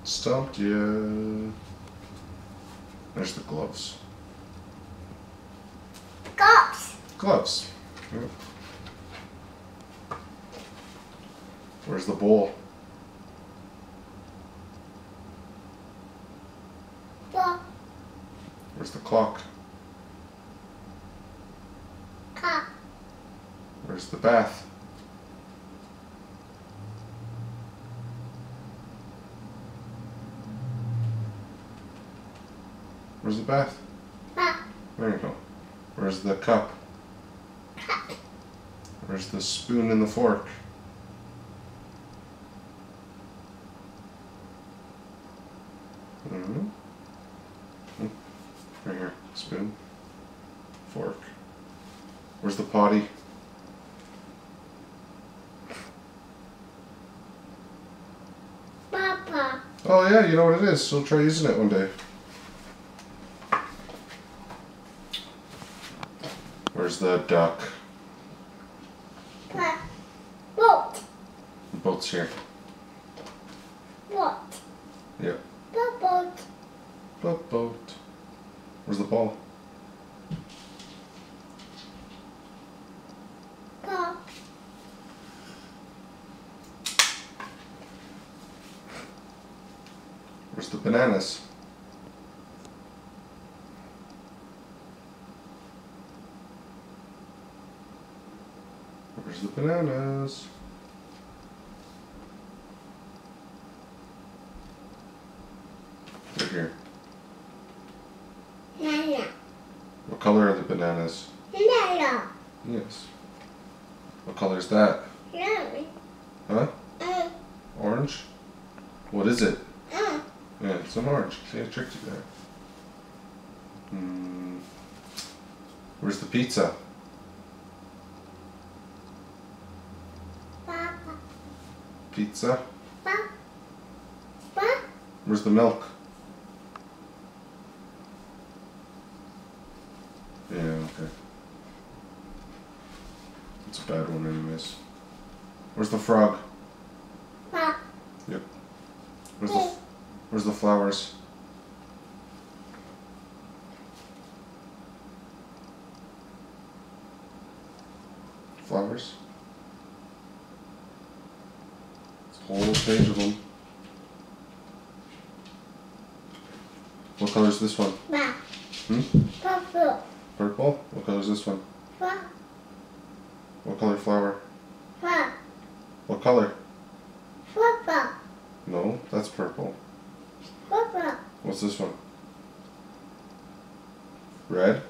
Stumped you. There's the gloves. Gloves. Gloves. Yep. Where's the bowl? Ball. Where's the clock? Cup. Where's the bath? Where's the bath? Cup. There you go. Where's the cup? Cup. Where's the spoon and the fork? Mm-hmm. Right here. Spoon. Fork. Where's the potty? Papa. Oh yeah, you know what it is. So try using it one day. Where's the duck? Papa. Boat. The boat's here. Boat. Yep. Boat. Boat. Where's the ball? Ball. Where's the bananas? Where's the bananas? They're here. Nana. What color are the bananas? Nana. Yes. What color is that? Nana. Huh? Orange? What is it? Uh. Yeah, it's an orange. See, I tricked you there. Where's the pizza? Papa. Pizza? Papa. Papa. Where's the milk? Yeah, okay. It's a bad one anyways. Where's the frog? Papa. Yep. Where's the flowers? Flowers? It's a whole page of them. What color is this one? Papa. Papa. Purple? What color is this one? Papa. What color flower? Papa. What color? Papa. No, that's purple. Papa. What's this one? Red?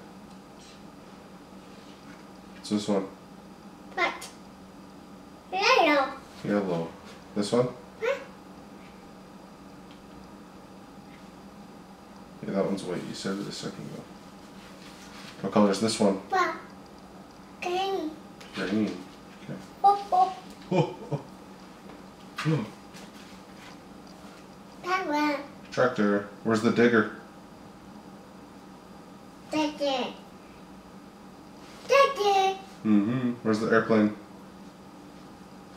What's this one? What? Yellow. Yellow. This one? Huh? Yeah, that one's white. You said it a second ago. What color is this one? Papa. Green. Green. Okay. Papa. Oh, oh. Papa. Tractor. Where's the digger? Daddy. Daddy. Mm-hmm. Where's the airplane?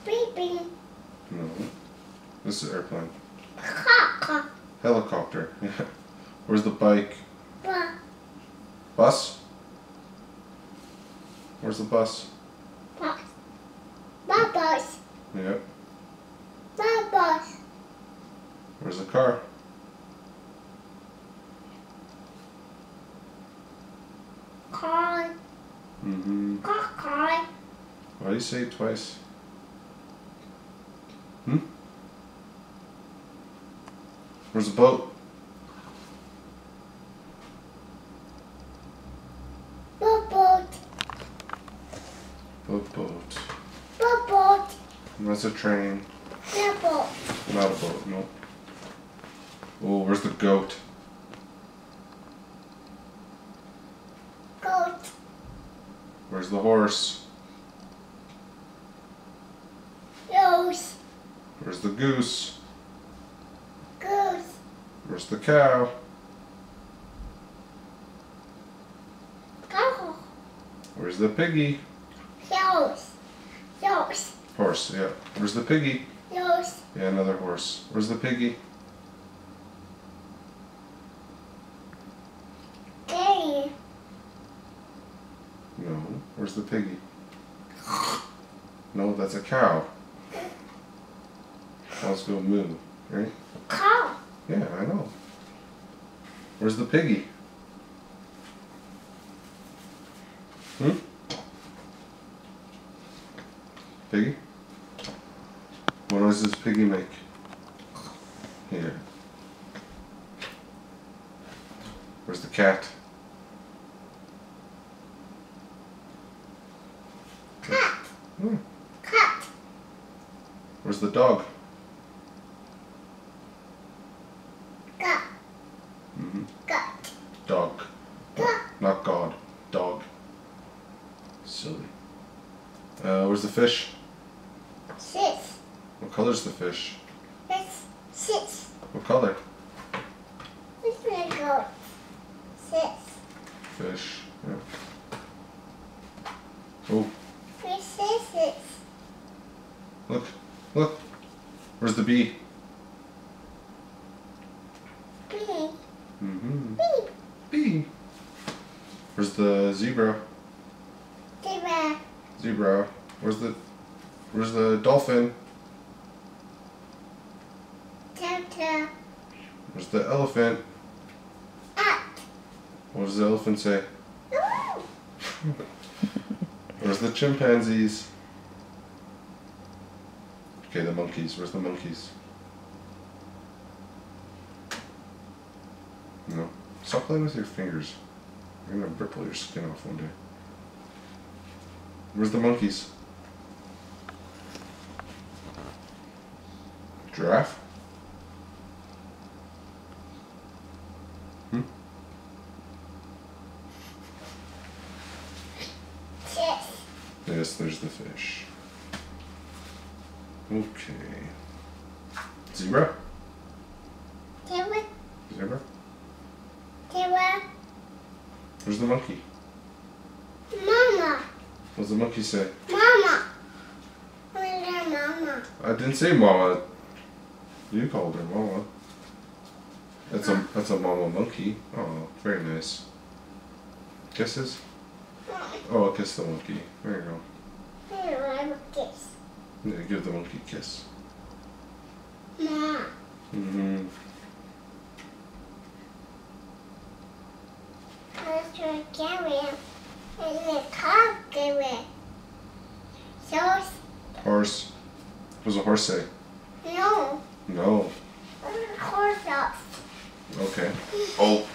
Baby. No. This is airplane. Caca. Helicopter. Yeah. Where's the bike? Papa. Bus? Where's the bus? Papa. Bubbles. Yep. Bubbles. Where's the car? Car. Mm-hmm. Car. Why do you say it twice? Where's the boat? Boat. Boat. Boat. And that's a train. Boat. Not a boat, no. Oh, where's the goat? Goat. Where's the horse? Rose. Where's the goose? Goose. Where's the cow? Cow. Where's the piggy? Rose. Rose. Horse, yeah. Where's the piggy? Rose. Yeah, another horse. Where's the piggy? Where's the piggy? No, that's a cow. Cows go moo, right? Cow. Yeah, I know. Where's the piggy? Piggy? What noise does piggy make? Here. Where's the cat? Cat. Hmm. Cat. Where's the dog? Cat. Mm-hmm. Cat. Dog. Cat. Not God. Dog. Silly. Where's the fish? Six. What color's the fish? It's six. What color? It's gonna go. Six. Fish. Yeah. Oh, It's six. look. Look. Where's the bee? Bee. Mm-hmm. Bee. Bee. Where's the zebra? Zebra. Zebra. Where's the dolphin? Turtle. Where's the elephant? Up. What does the elephant say? Ooh. Where's the chimpanzees? Okay, the monkeys. Where's the monkeys? No. Stop playing with your fingers. You're gonna ripple your skin off one day. Where's the monkeys? Giraffe? Six. Yes, there's the fish. Okay. Zebra? Zebra. Zebra? Zebra. Where's the monkey? Mama. What's the monkey say? Mama. Where's your mama? I didn't say mama. You called her mama. That's a mama monkey. Oh, very nice. Kisses? Oh, kiss the monkey. There you go. Here, I have a kiss. Yeah, give the monkey a kiss. Mom. Mm-hmm. Where's your carrier? Where's your car carrier? So, Horse. What does a horse say? no. No. Horse off. Okay. Oh.